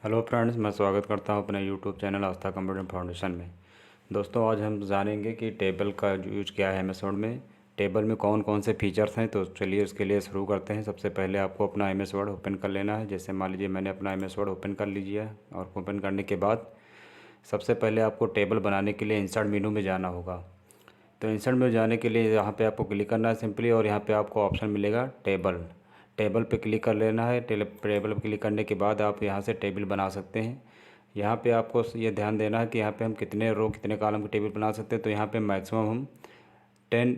Hello friends, मैं स्वागत करता हूं अपने यूट्यूब चैनल आस्था कंप्यूटर फाउंडेशन में। दोस्तों, आज हम जानेंगे कि टेबल का यूज क्या है एमएस वर्ड में। टेबल में कौन कौन से फीचर्स हैं, तो चलिए उसके लिए शुरू करते हैं। सबसे पहले आपको अपना एमएस वर्ड ओपन कर लेना है। जैसे मान लीजिए मैंने अपना एमएस वर्ड ओपन कर लीजिए, और ओपन करने के बाद सबसे पहले आपको टेबल बनाने के लिए इंसर्ट मेनू में जाना होगा। तो इंसर्ट में जाने के लिए यहाँ पे आपको क्लिक करना है सिंपली, और यहाँ पे आपको ऑप्शन मिलेगा टेबल। टेबल पे क्लिक कर लेना है। टेबल पे क्लिक करने के बाद आप यहाँ से टेबल बना सकते हैं। यहाँ पे आपको ये ध्यान देना है कि यहाँ पे हम कितने रो कितने कॉलम की टेबल बना सकते हैं। तो यहाँ पे मैक्सिमम हम 10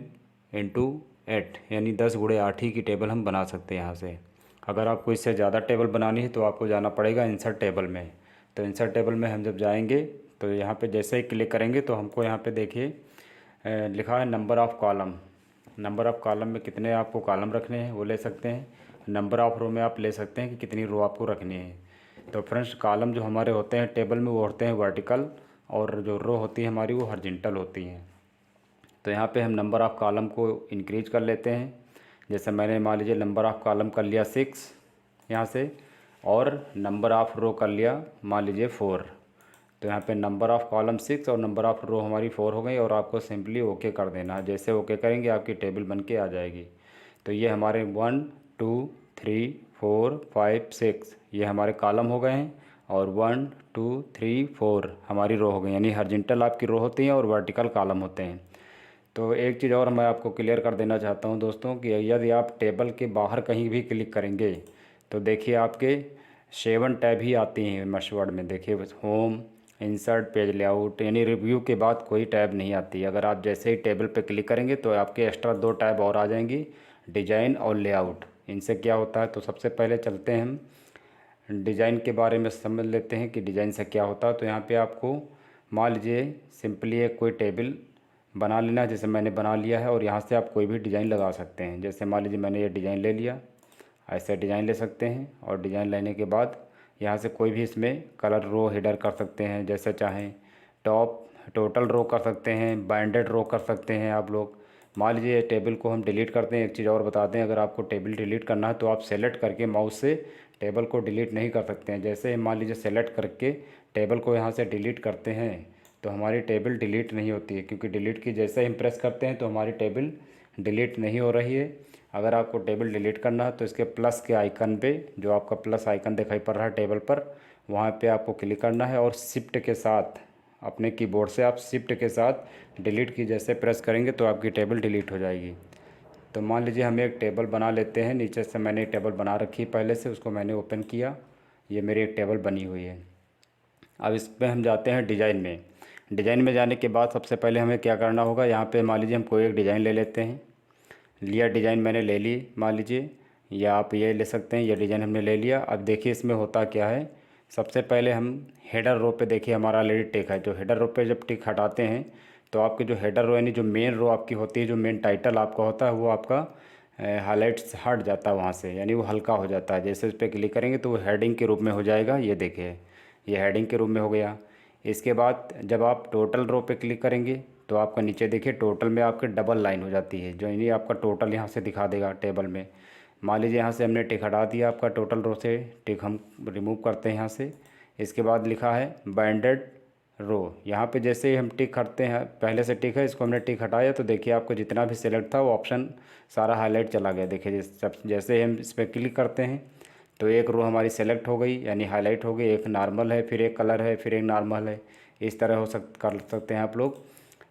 × 8 यानी 10 × 8 ही की टेबल हम बना सकते हैं यहाँ से। अगर आपको इससे ज़्यादा टेबल बनानी है तो आपको जाना पड़ेगा इंसर्ट टेबल में। तो इंसर्ट टेबल में हम जब जाएंगे तो यहाँ पे जैसे ही क्लिक करेंगे तो हमको यहाँ पे देखिए लिखा है number of column. Number of column में कितने आपको कॉलम रखने हैं वो ले सकते हैं। नंबर ऑफ़ रो में आप ले सकते हैं कि कितनी रो आपको रखनी है। तो फ्रेंड्स, कॉलम जो हमारे होते हैं टेबल में वो होते हैं वर्टिकल, और जो रो होती है हमारी वो हॉरिजॉन्टल होती हैं। तो यहाँ पे हम नंबर ऑफ़ कॉलम को इंक्रीज कर लेते हैं। जैसे मैंने मान लीजिए नंबर ऑफ़ कॉलम कर लिया 6 यहाँ से, और नंबर ऑफ़ रो कर लिया मान लीजिए 4। तो यहाँ पे नंबर ऑफ़ कॉलम 6 और नंबर ऑफ़ रो हमारी 4 हो गई, और आपको सिंपली ओके कर देना है। जैसे ओके करेंगे आपकी टेबल बन के आ जाएगी। तो ये हमारे 1 2 3 4 5 6 ये हमारे कॉलम हो गए हैं, और 1 2 3 4 हमारी रो हो गई। यानी हॉरिजॉन्टल आपकी रो होती हैं और वर्टिकल कॉलम होते हैं। तो एक चीज़ और मैं आपको क्लियर कर देना चाहता हूं दोस्तों, कि यदि आप टेबल के बाहर कहीं भी क्लिक करेंगे तो देखिए आपके 7 टैब ही आती हैं एमएस वर्ड में। देखिए होम, इंसर्ट, पेज लेआउट, यानी रिव्यू के बाद कोई टैब नहीं आती। अगर आप जैसे ही टेबल पे क्लिक करेंगे तो आपके एक्स्ट्रा 2 टैब और आ जाएंगी, डिजाइन और लेआउट। इनसे क्या होता है, तो सबसे पहले चलते हैं हम डिज़ाइन के बारे में समझ लेते हैं कि डिज़ाइन से क्या होता है। तो यहाँ पे आपको मान लीजिए सिंपली एक कोई टेबल बना लेना है, जैसे मैंने बना लिया है, और यहाँ से आप कोई भी डिज़ाइन लगा सकते हैं। जैसे मान लीजिए मैंने ये डिज़ाइन ले लिया, ऐसे डिज़ाइन ले सकते हैं। और डिज़ाइन लेने के बाद यहाँ से कोई भी इसमें कलर रो हेडर कर सकते हैं, जैसे चाहें। टॉप टोटल रो कर सकते हैं, बाइंडेड रो कर सकते हैं आप लोग। मान लीजिए टेबल को हम डिलीट करते हैं। एक चीज़ और बताते हैं, अगर आपको टेबल डिलीट करना है तो आप सेलेक्ट करके माउस से टेबल को डिलीट नहीं कर सकते हैं। जैसे मान लीजिए सेलेक्ट करके टेबल को यहाँ से डिलीट करते हैं तो हमारी टेबल डिलीट नहीं होती है, क्योंकि डिलीट की जैसे ही प्रेस करते हैं तो हमारी टेबल डिलीट नहीं हो रही है। अगर आपको टेबल डिलीट करना है तो इसके प्लस के आइकन पे, जो आपका प्लस आइकन दिखाई पड़ रहा है टेबल पर, वहाँ पे आपको क्लिक करना है, और शिफ्ट के साथ अपने कीबोर्ड से आप शिफ्ट के साथ डिलीट की जैसे प्रेस करेंगे तो आपकी टेबल डिलीट हो जाएगी। तो मान लीजिए हम एक टेबल बना लेते हैं। नीचे से मैंने एक टेबल बना रखी है पहले से, उसको मैंने ओपन किया। ये मेरी एक टेबल बनी हुई है। अब इस पे हम जाते हैं डिज़ाइन में। डिज़ाइन में जाने के बाद सबसे पहले हमें क्या करना होगा, यहाँ पे मान लीजिए हम कोई एक डिज़ाइन ले लेते हैं। लिया डिज़ाइन मैंने ले ली मान लीजिए, या आप ये ले सकते हैं। ये डिज़ाइन हमने ले लिया। अब देखिए इसमें होता क्या है। सबसे पहले हम हेडर रो पे देखिए हमारा ऑलरेडी टिक है। जो हेडर रो पे जब टिक हटाते हैं तो आपके जो हेडर रो यानी जो मेन रो आपकी होती है, जो मेन टाइटल आपका होता है, वो आपका हाईलाइट्स हट जाता है वहाँ से, यानी वो हल्का हो जाता है। जैसे उस पर क्लिक करेंगे तो वो हेडिंग के रूप में हो जाएगा। ये देखिए ये हेडिंग के रूप में हो गया। इसके बाद जब आप टोटल रो पे क्लिक करेंगे तो आपका नीचे देखिए टोटल में आपके डबल लाइन हो जाती है, जो यानी आपका टोटल यहाँ से दिखा देगा टेबल में। मान लीजिए यहाँ से हमने टिक हटा दिया आपका टोटल रो से, टिक हम रिमूव करते हैं यहाँ से। इसके बाद लिखा है बाइंडेड रो। यहाँ पे जैसे ही हम टिक करते हैं, पहले से टिक है, इसको हमने टिक हटाया तो देखिए आपको जितना भी सिलेक्ट था वो ऑप्शन सारा हाईलाइट चला गया। देखिए जैसे ही हम इस पर क्लिक करते हैं तो एक रो हमारी सेलेक्ट हो गई, यानी हाईलाइट हो गई। एक नॉर्मल है, फिर एक कलर है, फिर एक नॉर्मल है। इस तरह कर सकते हैं आप लोग।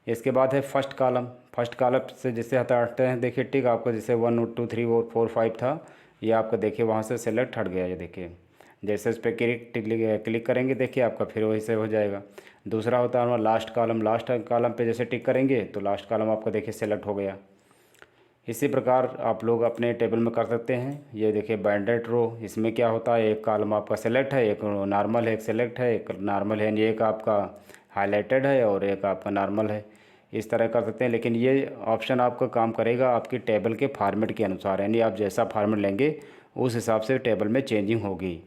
इसके बाद है फर्स्ट कॉलम। फर्स्ट कॉलम से जैसे हटाते हैं देखिए टिक, आपको जैसे 1 2 3 4 5 था, ये आपका देखिए वहाँ से सेलेक्ट हट गया। ये देखिए जैसे इस पर क्लिक करेंगे देखिए आपका फिर वही से हो जाएगा। दूसरा होता है हमारा लास्ट कॉलम। लास्ट कॉलम पे जैसे टिक करेंगे तो लास्ट कॉलम आपका देखिए सेलेक्ट हो गया। इसी प्रकार आप लोग अपने टेबल में कर सकते हैं। ये देखिए बाइंडेड रो, इसमें क्या होता है, एक कॉलम आपका सेलेक्ट है, एक नॉर्मल है, एक सेलेक्ट है, एक नॉर्मल है, यानी एक आपका हाईलाइटेड है और एक आपका नॉर्मल है। इस तरह कर सकते हैं। लेकिन ये ऑप्शन आपका काम करेगा आपकी टेबल के फॉर्मेट के अनुसार, यानी आप जैसा फॉर्मेट लेंगे उस हिसाब से टेबल में चेंजिंग होगी।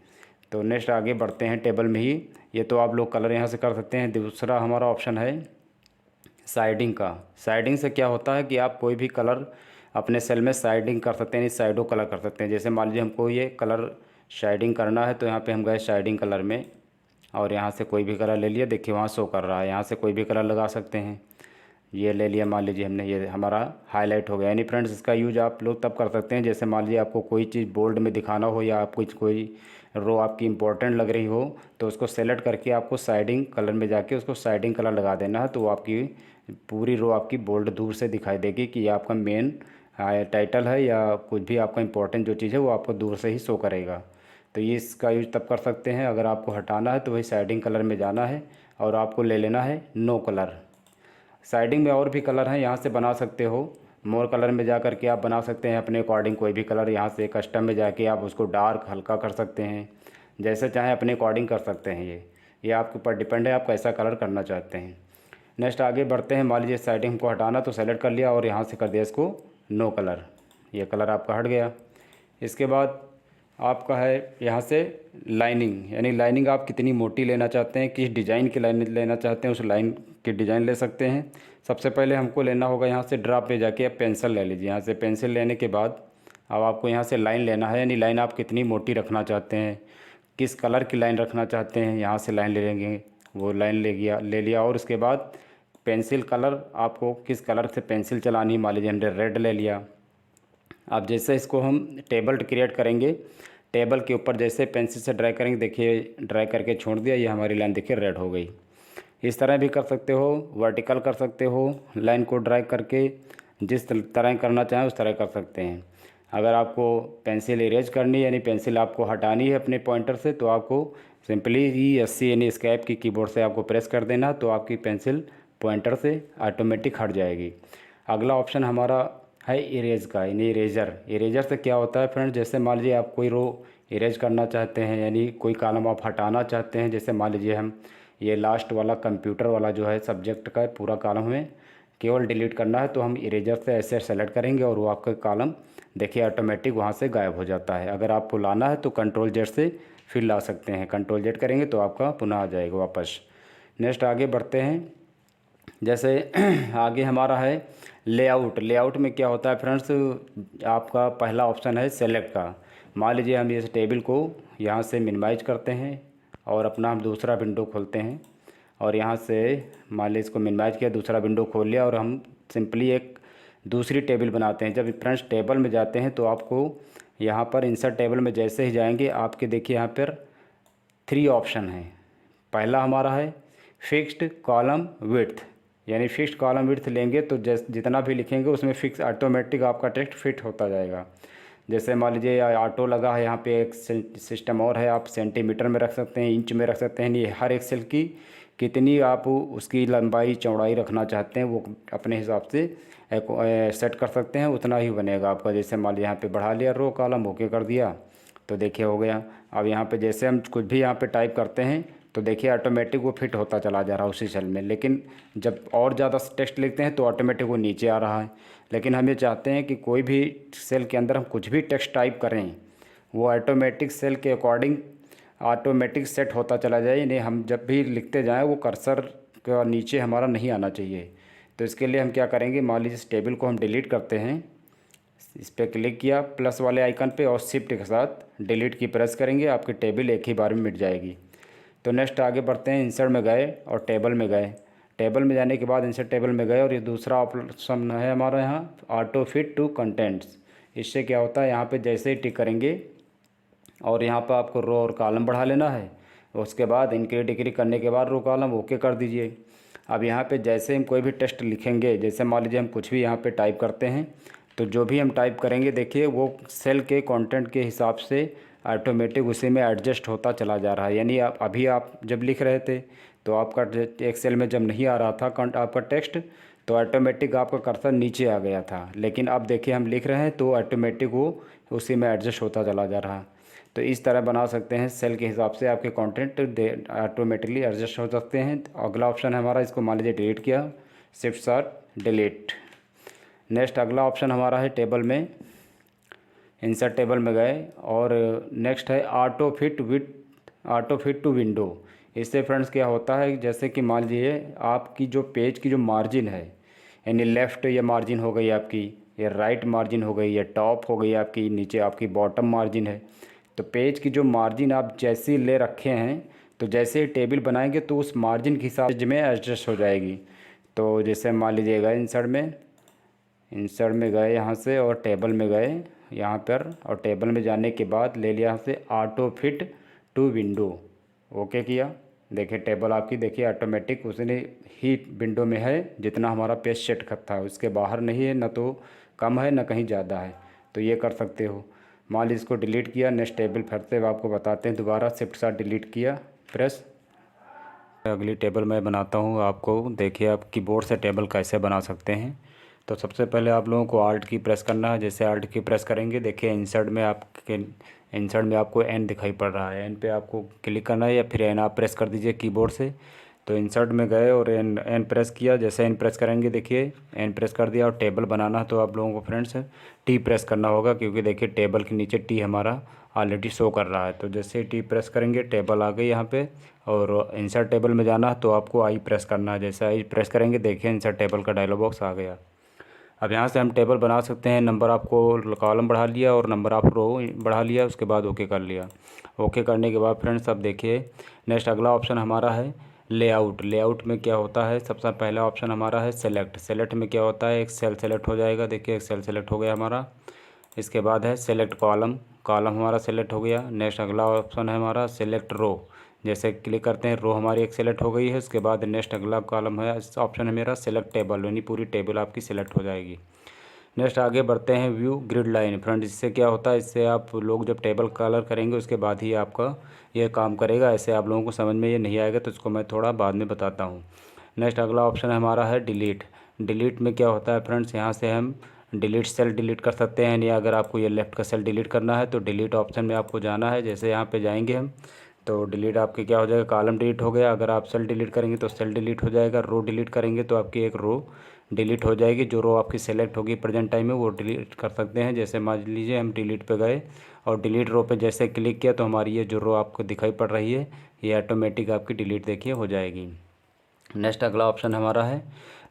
तो नेक्स्ट आगे बढ़ते हैं टेबल में ही। ये तो आप लोग कलर यहाँ से कर सकते हैं। दूसरा हमारा ऑप्शन है साइडिंग का। साइडिंग से क्या होता है कि आप कोई भी कलर अपने सेल में साइडिंग कर सकते हैं, साइडो कलर कर सकते हैं। जैसे मान लीजिए हमको ये कलर शेडिंग करना है तो यहाँ पे हम गए शेडिंग कलर में और यहाँ से कोई भी कलर ले लिया। देखिए वहाँ शो कर रहा है, यहाँ से कोई भी कलर लगा सकते हैं। ये ले लिया, मान लीजिए हमने, ये हमारा हाईलाइट हो गया। यानी फ्रेंड्स इसका यूज आप लोग तब कर सकते हैं जैसे मान लीजिए आपको कोई चीज़ बोल्ड में दिखाना हो या आप कुछ कोई रो आपकी इंपॉर्टेंट लग रही हो तो उसको सेलेक्ट करके आपको साइडिंग कलर में जाके उसको साइडिंग कलर लगा देना है, तो वो आपकी पूरी रो आपकी बोल्ड दूर से दिखाई देगी कि ये आपका मेन टाइटल है या कुछ भी आपका इंपॉर्टेंट जो चीज़ है वो आपको दूर से ही शो करेगा। तो ये इसका यूज तब कर सकते हैं। अगर आपको हटाना है तो वही साइडिंग कलर में जाना है और आपको ले लेना है नो कलर। साइडिंग में और भी कलर हैं, यहाँ से बना सकते हो। मोर कलर में जा कर के आप बना सकते हैं अपने अकॉर्डिंग कोई भी कलर। यहाँ से कस्टम में जाके आप उसको डार्क हल्का कर सकते हैं, जैसे चाहें अपने अकॉर्डिंग कर सकते हैं। ये आपके ऊपर डिपेंड है आप कैसा कलर करना चाहते हैं। नेक्स्ट आगे बढ़ते हैं। मान लीजिए साइडिंग को हटाना तो सेलेक्ट कर लिया और यहाँ से कर दिया इसको नो कलर। ये कलर आपका हट गया। इसके बाद आपका है यहाँ से लाइनिंग, यानी लाइनिंग आप कितनी मोटी लेना चाहते हैं, किस डिज़ाइन की लाइन लेना चाहते हैं, उस लाइन की डिज़ाइन ले सकते हैं। सबसे पहले हमको लेना होगा यहाँ से ड्रा पे जाके आप पेंसिल ले लीजिए। यहाँ से पेंसिल लेने के बाद अब आपको यहाँ से लाइन लेना है, यानी लाइन आप कितनी मोटी रखना चाहते हैं, किस कलर की लाइन रखना चाहते हैं, यहाँ से लाइन ले लेंगे। वो लाइन ले लिया और उसके बाद पेंसिल कलर आपको किस कलर से पेंसिल चलानी है। मान लीजिए हमने रेड ले लिया। अब जैसे इसको हम टेबल क्रिएट करेंगे, टेबल के ऊपर जैसे पेंसिल से ड्रैग करेंगे, देखिए ड्रैग करके छोड़ दिया, ये हमारी लाइन देखिए रेड हो गई। इस तरह भी कर सकते हो, वर्टिकल कर सकते हो, लाइन को ड्रैग करके जिस तरह करना चाहें उस तरह कर सकते हैं। अगर आपको पेंसिल इरेज करनी है यानी पेंसिल आपको हटानी है अपने पॉइंटर से तो आपको सिंपली ESC यानी एस्केप की कीबोर्ड से आपको प्रेस कर देना, तो आपकी पेंसिल पॉइंटर से ऑटोमेटिक हट जाएगी। अगला ऑप्शन हमारा है इरेज का, यानी इरेजर। इरेजर से क्या होता है फ्रेंड्स, जैसे मान लीजिए आप कोई रो इरेज करना चाहते हैं, यानी कोई कॉलम आप हटाना चाहते हैं। जैसे मान लीजिए हम ये लास्ट वाला कंप्यूटर वाला जो है सब्जेक्ट का पूरा कॉलम हमें केवल डिलीट करना है, तो हम इरेजर से ऐसे सेलेक्ट करेंगे और वो आपका कॉलम देखिए ऑटोमेटिक वहाँ से गायब हो जाता है। अगर आपको लाना है तो Ctrl+Z से फिर ला सकते हैं। Ctrl+Z करेंगे तो आपका पुनः आ जाएगा वापस। नेक्स्ट आगे बढ़ते हैं। जैसे आगे हमारा है लेआउट। लेआउट में क्या होता है फ्रेंड्स, आपका पहला ऑप्शन है सेलेक्ट का। मान लीजिए हम इस टेबल को यहाँ से मिनिमाइज करते हैं और अपना हम दूसरा विंडो खोलते हैं और यहाँ से मान लीजिए इसको मिनिमाइज किया, दूसरा विंडो खोल लिया और हम सिंपली एक दूसरी टेबल बनाते हैं। जब फ्रेंड्स टेबल में जाते हैं तो आपको यहाँ पर इंसर्ट टेबल में जैसे ही जाएंगे आपके देखिए यहाँ पर 3 ऑप्शन हैं। पहला हमारा है फिक्स्ड कॉलम विड्थ, यानी फिक्स्ड कॉलम विड्थ लेंगे तो जितना भी लिखेंगे उसमें फिक्स ऑटोमेटिक आपका टेक्स्ट फिट होता जाएगा। जैसे मान लीजिए ऑटो लगा है, यहाँ पे एक सिस्टम और है, आप सेंटीमीटर में रख सकते हैं, इंच में रख सकते हैं। ये हर एक सेल की कितनी आप उसकी लंबाई चौड़ाई रखना चाहते हैं वो अपने हिसाब से सेट कर सकते हैं, उतना ही बनेगा आपका। जैसे मान लीजिए यहाँ पे बढ़ा लिया रो कॉलम, ओके कर दिया तो देखिए हो गया। अब यहाँ पे जैसे हम कुछ भी यहाँ पे टाइप करते हैं तो देखिए ऑटोमेटिक वो फिट होता चला जा रहा है उसी सेल में। लेकिन जब और ज़्यादा टेक्स्ट लिखते हैं तो ऑटोमेटिक वो नीचे आ रहा है। लेकिन हम ये चाहते हैं कि कोई भी सेल के अंदर हम कुछ भी टेक्स्ट टाइप करें वो ऑटोमेटिक सेल के अकॉर्डिंग ऑटोमेटिक सेट होता चला जाए, यानी हम जब भी लिखते जाएँ वो कर्सर का नीचे हमारा नहीं आना चाहिए। तो इसके लिए हम क्या करेंगे, मान लीजिए इस टेबल को हम डिलीट करते हैं, इस पर क्लिक किया प्लस वाले आइकन पे और शिफ्ट के साथ डिलीट की प्रेस करेंगे, आपकी टेबल एक ही बार में मिट जाएगी। तो नेक्स्ट आगे बढ़ते हैं। इंसर्ट में गए और टेबल में गए। टेबल में जाने के बाद इंसर्ट टेबल में गए और ये दूसरा ऑप्शन है हमारा यहाँ ऑटो फिट टू कंटेंट्स। इससे क्या होता है, यहाँ पे जैसे ही टिक करेंगे और यहाँ पर आपको रो और कॉलम बढ़ा लेना है, उसके बाद इंक्रीज डिक्रीज करने के बाद रो कॉलम ओके कर दीजिए। अब यहाँ पे जैसे हम कोई भी टेक्स्ट लिखेंगे, जैसे मान लीजिए हम कुछ भी यहाँ पे टाइप करते हैं तो जो भी हम टाइप करेंगे देखिए वो सेल के कंटेंट के हिसाब से ऑटोमेटिक उसी में एडजस्ट होता चला जा रहा है। यानी आप जब लिख रहे थे तो आपका एक सेल में जब नहीं आ रहा था आपका टेक्स्ट तो ऑटोमेटिक आपका कर्सर नीचे आ गया था, लेकिन अब देखिए हम लिख रहे हैं तो ऑटोमेटिक वो उसी में एडजस्ट होता चला जा रहा है। तो इस तरह बना सकते हैं, सेल के हिसाब से आपके कंटेंट ऑटोमेटिकली एडजस्ट हो सकते हैं। अगला ऑप्शन है हमारा, इसको मान लीजिए डिलीट किया, शिफ्ट साथ डिलीट। नेक्स्ट अगला ऑप्शन हमारा है टेबल में, इंसर्ट टेबल में गए और नेक्स्ट है ऑटो फिट टू विंडो। इससे फ्रेंड्स क्या होता है, जैसे कि मान लीजिए आपकी जो पेज की जो मार्जिन है, यानी लेफ़्ट ये मार्जिन हो गई आपकी, ये राइट मार्जिन हो गई, ये टॉप हो गई आपकी, नीचे आपकी बॉटम मार्जिन है। तो पेज की जो मार्जिन आप जैसी ले रखे हैं, तो जैसे ही टेबल बनाएंगे तो उस मार्जिन के हिसाब में एडजस्ट हो जाएगी। तो जैसे मान लीजिएगा इंसर्ट में गए यहाँ से और टेबल में गए यहाँ पर, और टेबल में जाने के बाद ले लिया यहाँ से auto fit to window, okay किया। देखिए टेबल आपकी देखिए ऑटोमेटिक उसने ही विंडो में है जितना हमारा पेज सेट करता है, उसके बाहर नहीं है, ना तो कम है ना कहीं ज़्यादा है। तो ये कर सकते हो। मान लीजिए इसको डिलीट किया, नेक्स्ट टेबल फिर से आपको बताते हैं दोबारा, शिफ्ट साथ डिलीट किया प्रेस। अगली टेबल मैं बनाता हूँ आपको, देखिए आप कीबोर्ड से टेबल कैसे बना सकते हैं। तो सबसे पहले आप लोगों को आल्ट की प्रेस करना है। जैसे आल्ट की प्रेस करेंगे देखिए इंसर्ट में आपको एन दिखाई पड़ रहा है, एन पे आपको क्लिक करना है या फिर एन आप प्रेस कर दीजिए कीबोर्ड से। तो इंसर्ट में गए और एन प्रेस किया, जैसे एन प्रेस करेंगे देखिए एन प्रेस कर दिया। और टेबल बनाना तो आप लोगों को फ्रेंड्स टी प्रेस करना होगा, क्योंकि देखिए टेबल के नीचे टी हमारा ऑलरेडी शो कर रहा है। तो जैसे ही टी प्रेस करेंगे टेबल आ गई यहाँ पे, और इंसर्ट टेबल में जाना तो आपको आई प्रेस करना है। जैसे आई प्रेस करेंगे देखिए इंसर्ट टेबल का डायलॉग बॉक्स आ गया। अब यहाँ से हम टेबल बना सकते हैं। नंबर आपको कॉलम बढ़ा लिया और नंबर आप रो बढ़ा लिया, उसके बाद ओके कर लिया। ओके करने के बाद फ्रेंड्स अब देखिए नेक्स्ट अगला ऑप्शन हमारा है लेआउट। लेआउट में क्या होता है, सबसे पहला ऑप्शन हमारा है सेलेक्ट। सेलेक्ट में क्या होता है, एक सेल सेलेक्ट हो जाएगा, देखिए एक सेल सेलेक्ट हो गया हमारा। इसके बाद है सेलेक्ट कॉलम, कॉलम हमारा सेलेक्ट हो गया। नेक्स्ट अगला ऑप्शन है हमारा सेलेक्ट रो, जैसे क्लिक करते हैं रो हमारी एक सेलेक्ट हो गई है। उसके बाद नेक्स्ट अगला कॉलम है ऑप्शन है मेरा सेलेक्ट टेबल, यानी पूरी टेबल आपकी सेलेक्ट हो जाएगी। नेक्स्ट आगे बढ़ते हैं व्यू ग्रिड लाइन। फ्रेंड इससे क्या होता है, इससे आप लोग जब टेबल कलर करेंगे उसके बाद ही आपका ये काम करेगा। ऐसे आप लोगों को समझ में ये नहीं आएगा, तो इसको मैं थोड़ा बाद में बताता हूँ। नेक्स्ट अगला ऑप्शन हमारा है डिलीट। डिलीट में क्या होता है फ्रेंड्स, यहाँ से हम डिलीट सेल डिलीट कर सकते हैं, या अगर आपको ये लेफ़्ट का सेल डिलीट करना है तो डिलीट ऑप्शन में आपको जाना है। जैसे यहाँ पे जाएंगे हम तो डिलीट आपके क्या हो जाएगा, कॉलम डिलीट हो गया। अगर आप सेल डिलीट करेंगे तो सेल डिलीट हो जाएगा। रो डिलीट करेंगे तो आपकी एक रो डिलीट हो जाएगी। जो रो आपकी सेलेक्ट होगी प्रेजेंट टाइम में वो डिलीट कर सकते हैं। जैसे मान लीजिए हम डिलीट पे गए और डिलीट रो पे जैसे क्लिक किया तो हमारी ये जो रो आपको दिखाई पड़ रही है ये ऑटोमेटिक आपकी डिलीट देखिए हो जाएगी। नेक्स्ट अगला ऑप्शन हमारा है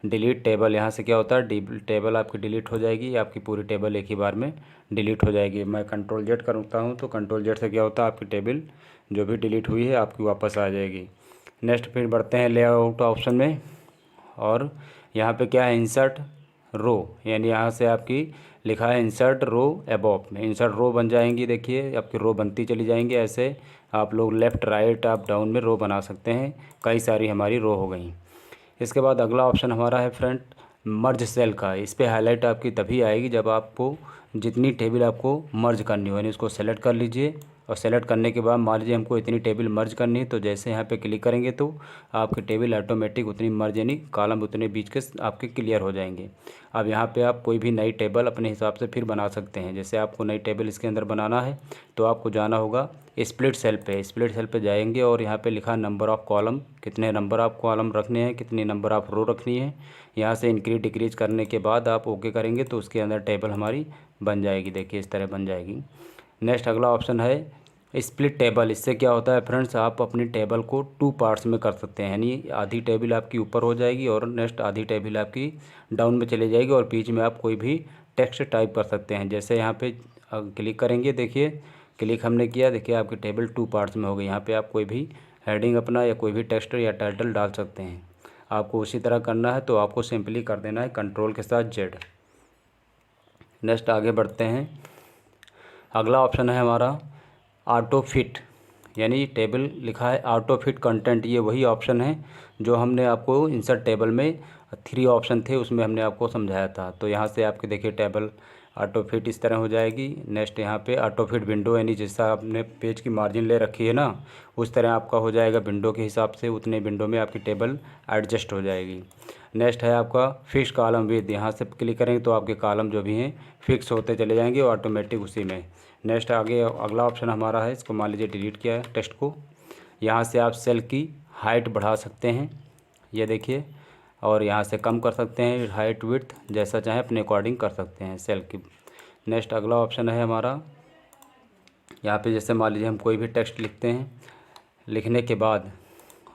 डिलीट टेबल। यहाँ से क्या होता है, टेबल आपकी डिलीट हो जाएगी, आपकी पूरी टेबल एक ही बार में डिलीट हो जाएगी। मैं कंट्रोल जेड करता हूँ तो कंट्रोल जेड से क्या होता है, आपकी टेबल जो भी डिलीट हुई है आपकी वापस आ जाएगी। नेक्स्ट फिर बढ़ते हैं लेआउट ऑप्शन में, और यहाँ पे क्या है इंसर्ट रो, यानी यहाँ से आपकी लिखा है इंसर्ट रो अबव में इंसर्ट रो बन जाएंगी। देखिए आपकी रो बनती चली जाएंगी। ऐसे आप लोग लेफ़्ट राइट अप डाउन में रो बना सकते हैं, कई सारी हमारी रो हो गई। इसके बाद अगला ऑप्शन हमारा है फ्रंट मर्ज सेल का। इस पर हाईलाइट आपकी तभी आएगी जब आपको जितनी टेबल आपको मर्ज करनी हो, यानी उसको सेलेक्ट कर लीजिए। और सेलेक्ट करने के बाद मान लीजिए हमको इतनी टेबल मर्ज करनी है, तो जैसे यहाँ पे क्लिक करेंगे तो आपकी टेबल ऑटोमेटिक उतनी मर्ज, यानी कॉलम उतने बीच के आपके क्लियर हो जाएंगे। अब यहाँ पे आप कोई भी नई टेबल अपने हिसाब से फिर बना सकते हैं। जैसे आपको नई टेबल इसके अंदर बनाना है तो आपको जाना होगा स्प्लिट सेल पे। स्प्लिट सेल पे जाएंगे और यहाँ पे लिखा नंबर ऑफ़ कॉलम, कितने नंबर आप कॉलम रखने हैं, कितनी नंबर आप रो रखनी है। यहाँ से इंक्रीज डिक्रीज करने के बाद आप ओके करेंगे तो उसके अंदर टेबल हमारी बन जाएगी। देखिए इस तरह बन जाएगी। नेक्स्ट अगला ऑप्शन है स्प्लिट टेबल। इससे क्या होता है फ्रेंड्स, आप अपनी टेबल को 2 पार्ट्स में कर सकते हैं, यानी आधी टेबल आपकी ऊपर हो जाएगी और नेक्स्ट आधी टेबल आपकी डाउन में चली जाएगी, और बीच में आप कोई भी टेक्स्ट टाइप कर सकते हैं। जैसे यहाँ पे क्लिक करेंगे, देखिए क्लिक हमने किया, देखिए आपकी टेबल 2 पार्ट्स में हो गई। यहाँ पे आप कोई भी हेडिंग अपना या कोई भी टेक्स्ट या टाइटल डाल सकते हैं। आपको उसी तरह करना है तो आपको सिंपली कर देना है कंट्रोल के साथ जेड। नेक्स्ट आगे बढ़ते हैं। अगला ऑप्शन है हमारा ऑटो फिट, यानी टेबल लिखा है ऑटो फिट कंटेंट। ये वही ऑप्शन है जो हमने आपको इंसर्ट टेबल में 3 ऑप्शन थे उसमें हमने आपको समझाया था। तो यहाँ से आपके देखिए टेबल ऑटो फिट इस तरह हो जाएगी। नेक्स्ट यहाँ पे ऑटो फिट विंडो, यानी जैसा आपने पेज की मार्जिन ले रखी है ना उस तरह आपका हो जाएगा विंडो के हिसाब से, उतने विंडो में आपकी टेबल एडजस्ट हो जाएगी। नेक्स्ट है आपका फिक्स कॉलम विद। यहाँ से क्लिक करेंगे तो आपके कॉलम जो भी हैं फिक्स होते चले जाएंगे ऑटोमेटिक उसी में। नेक्स्ट आगे अगला ऑप्शन हमारा है, इसको मान लीजिए डिलीट किया है टेक्स्ट को। यहाँ से आप सेल की हाइट बढ़ा सकते हैं, ये देखिए, और यहाँ से कम कर सकते हैं हाइट विड्थ, जैसा चाहें अपने अकॉर्डिंग कर सकते हैं सेल की। नेक्स्ट अगला ऑप्शन है हमारा, यहाँ पे जैसे मान लीजिए हम कोई भी टेक्स्ट लिखते हैं, लिखने के बाद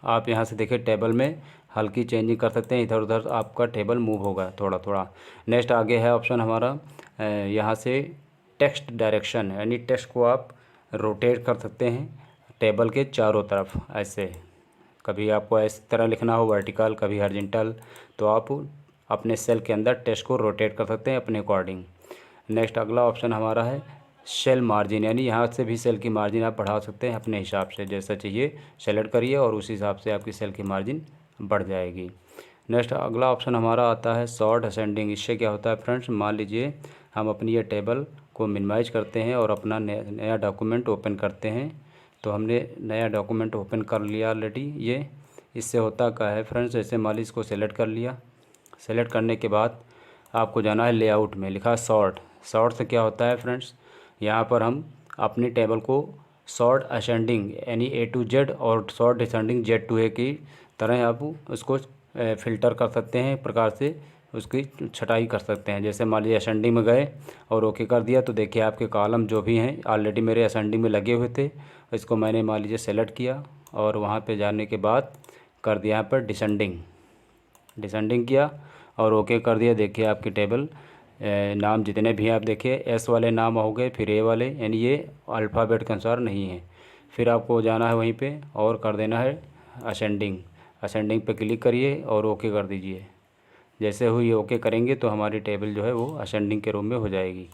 आप यहाँ से देखिए टेबल में हल्की चेंजिंग कर सकते हैं, इधर उधर आपका टेबल मूव होगा थोड़ा थोड़ा। नेक्स्ट आगे है ऑप्शन हमारा यहाँ से टेक्स्ट डायरेक्शन, यानी टेक्स्ट को आप रोटेट कर सकते हैं टेबल के चारों तरफ ऐसे। कभी आपको इस तरह लिखना हो वर्टिकल, कभी हॉरिजॉन्टल, तो आप अपने सेल के अंदर टेक्स्ट को रोटेट कर सकते हैं अपने अकॉर्डिंग। नेक्स्ट अगला ऑप्शन हमारा है सेल मार्जिन, यानी यहाँ से भी सेल की मार्जिन आप बढ़ा सकते हैं अपने हिसाब से, जैसा चाहिए सेलेक्ट करिए और उस हिसाब से आपकी सेल की मार्जिन बढ़ जाएगी। नेक्स्ट अगला ऑप्शन हमारा आता है शॉर्ट असेंडिंग। इससे क्या होता है फ्रेंड्स, मान लीजिए हम अपनी ये टेबल को मिनिमाइज करते हैं और अपना नया डॉक्यूमेंट ओपन करते हैं। तो हमने नया डॉक्यूमेंट ओपन कर लिया ऑलरेडी। ये इससे होता क्या है फ्रेंड्स, जैसे मान लीजिए इसको सेलेक्ट कर लिया। सेलेक्ट करने के बाद आपको जाना है लेआउट में, लिखा शॉर्ट। शॉर्ट से क्या होता है फ्रेंड्स, यहाँ पर हम अपनी टेबल को शॉर्ट असेंडिंग यानी A to Z और short descending Z to A की तरह आप उसको फ़िल्टर कर सकते हैं, प्रकार से उसकी छटाई कर सकते हैं। जैसे मान लीजिए असेंडिंग में गए और ओके कर दिया, तो देखिए आपके कॉलम जो भी हैं ऑलरेडी मेरे असेंडिंग में लगे हुए थे, इसको मैंने मान लीजिए सेलेक्ट किया और वहाँ पे जाने के बाद कर दिया यहाँ पर डिसेंडिंग किया और ओके कर दिया। देखिए आपकी टेबल नाम जितने भी हैं आप देखिए एस वाले नाम हो गए, फिर ए वाले, यानी ये अल्फ़ाबेट के अनुसार नहीं है। फिर आपको जाना है वहीं पे और कर देना है असेंडिंग पे क्लिक करिए और ओके कर दीजिए। जैसे हुई ओके करेंगे तो हमारी टेबल जो है वो असेंडिंग के रूम में हो जाएगी।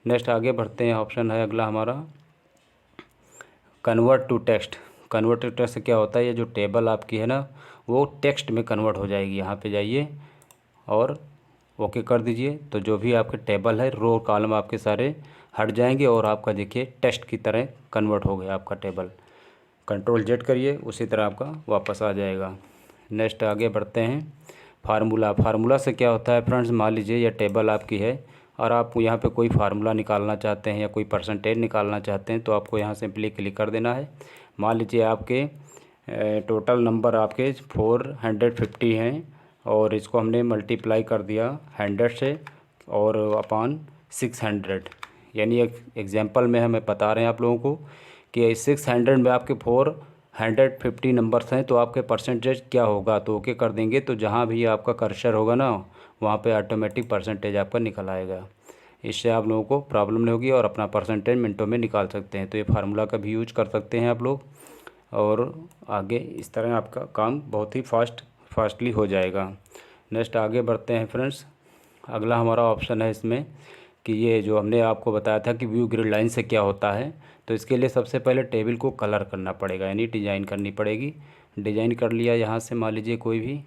नेक्स्ट आगे बढ़ते हैं, ऑप्शन है अगला हमारा convert to text. Convert to text से क्या होता है, ये जो टेबल आपकी है ना वो टेक्स्ट में कन्वर्ट हो जाएगी। यहाँ पे जाइए और ओके कर दीजिए, तो जो भी आपके टेबल है रो कॉलम आपके सारे हट जाएंगे और आपका देखिए टेक्स्ट की तरह कन्वर्ट हो गया आपका टेबल। कंट्रोल जेड करिए, उसी तरह आपका वापस आ जाएगा। नेक्स्ट आगे बढ़ते हैं फार्मूला से क्या होता है फ्रेंड्स, मान लीजिए यह टेबल आपकी है और आप यहाँ पे कोई फार्मूला निकालना चाहते हैं या कोई परसेंटेज निकालना चाहते हैं, तो आपको यहाँ सिंपली क्लिक कर देना है। मान लीजिए आपके टोटल नंबर आपके 450 हैं और इसको हमने मल्टीप्लाई कर दिया 100 से और अपॉन 600, यानी एक एग्जांपल में हमें बता रहे हैं आप लोगों को कि 600 में आपके 450 नंबर्स हैं, तो आपके परसेंटेज क्या होगा। तो ओके कर देंगे तो जहाँ भी आपका कर्सर होगा ना वहाँ पे ऑटोमेटिक परसेंटेज आपका निकल आएगा। इससे आप लोगों को प्रॉब्लम नहीं होगी और अपना परसेंटेज मिनटों में निकाल सकते हैं। तो ये फार्मूला का भी यूज कर सकते हैं आप लोग और आगे इस तरह आपका काम बहुत ही फास्टली हो जाएगा। नेक्स्ट आगे बढ़ते हैं फ्रेंड्स, अगला हमारा ऑप्शन है इसमें कि ये जो हमने आपको बताया था कि व्यू ग्रिड लाइन से क्या होता है, तो इसके लिए सबसे पहले टेबल को कलर करना पड़ेगा, यानी डिज़ाइन करनी पड़ेगी। डिज़ाइन कर लिया यहाँ से मान लीजिए कोई भी।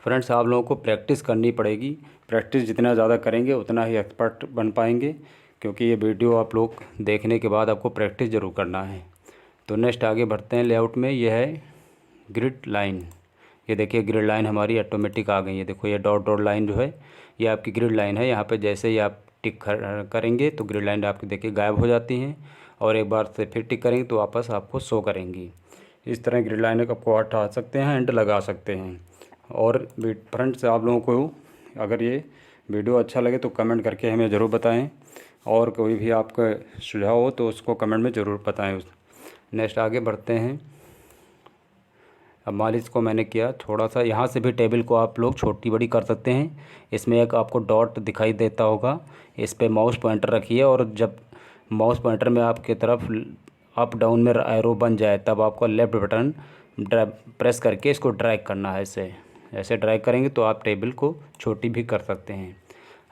फ्रेंड्स आप लोगों को प्रैक्टिस करनी पड़ेगी, प्रैक्टिस जितना ज़्यादा करेंगे उतना ही एक्सपर्ट बन पाएंगे, क्योंकि ये वीडियो आप लोग देखने के बाद आपको प्रैक्टिस ज़रूर करना है। तो नेक्स्ट आगे बढ़ते हैं लेआउट में, यह है ग्रिड लाइन। ये देखिए ग्रिड लाइन हमारी ऑटोमेटिक आ गई है। देखो ये डॉट डॉट लाइन जो है ये आपकी ग्रिड लाइन है। यहाँ पे जैसे ही आप टिक करेंगे तो ग्रिड लाइन आपकी देखिए गायब हो जाती हैं और एक बार से फिर टिक करेंगे तो वापस आपको शो करेंगी। इस तरह ग्रिड लाइन आपको हटा सकते हैं एंड लगा सकते हैं। और फ्रेंड्स आप लोगों को अगर ये वीडियो अच्छा लगे तो कमेंट करके हमें ज़रूर बताएं और कोई भी आपका सुझाव हो तो उसको कमेंट में ज़रूर बताएं। नेक्स्ट आगे बढ़ते हैं, अब मालिश को मैंने किया थोड़ा सा, यहाँ से भी टेबल को आप लोग छोटी बड़ी कर सकते हैं। इसमें एक आपको डॉट दिखाई देता होगा, इस पर माउस पॉइंटर रखिए और जब माउस पॉइंटर में आपके तरफ अप डाउन में एरो बन जाए तब आपको लेफ़्ट बटन प्रेस करके इसको ड्रैग करना है। ऐसे ड्रैग करेंगे तो आप टेबल को छोटी भी कर सकते हैं।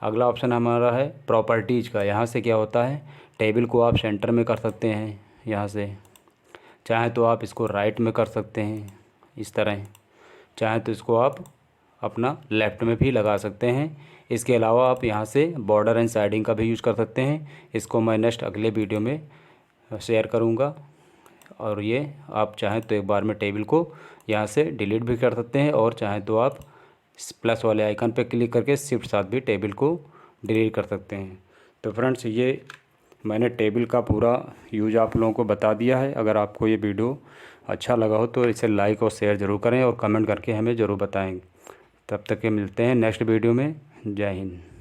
अगला ऑप्शन हमारा है प्रॉपर्टीज़ का। यहाँ से क्या होता है, टेबल को आप सेंटर में कर सकते हैं, यहाँ से चाहे तो आप इसको राइट में कर सकते हैं इस तरह, चाहे तो इसको आप अपना लेफ़्ट में भी लगा सकते हैं। इसके अलावा आप यहाँ से बॉर्डर एंड साइडिंग का भी यूज़ कर सकते हैं। इसको मैं नेक्स्ट अगले वीडियो में शेयर करूँगा। और ये आप चाहें तो एक बार में टेबल को यहाँ से डिलीट भी कर सकते हैं और चाहें तो आप प्लस वाले आइकन पर क्लिक करके शिफ्ट साथ भी टेबल को डिलीट कर सकते हैं। तो फ्रेंड्स ये मैंने टेबल का पूरा यूज आप लोगों को बता दिया है। अगर आपको ये वीडियो अच्छा लगा हो तो इसे लाइक और शेयर ज़रूर करें और कमेंट करके हमें ज़रूर बताएं। तब तक के मिलते हैं नेक्स्ट वीडियो में। जय हिंद।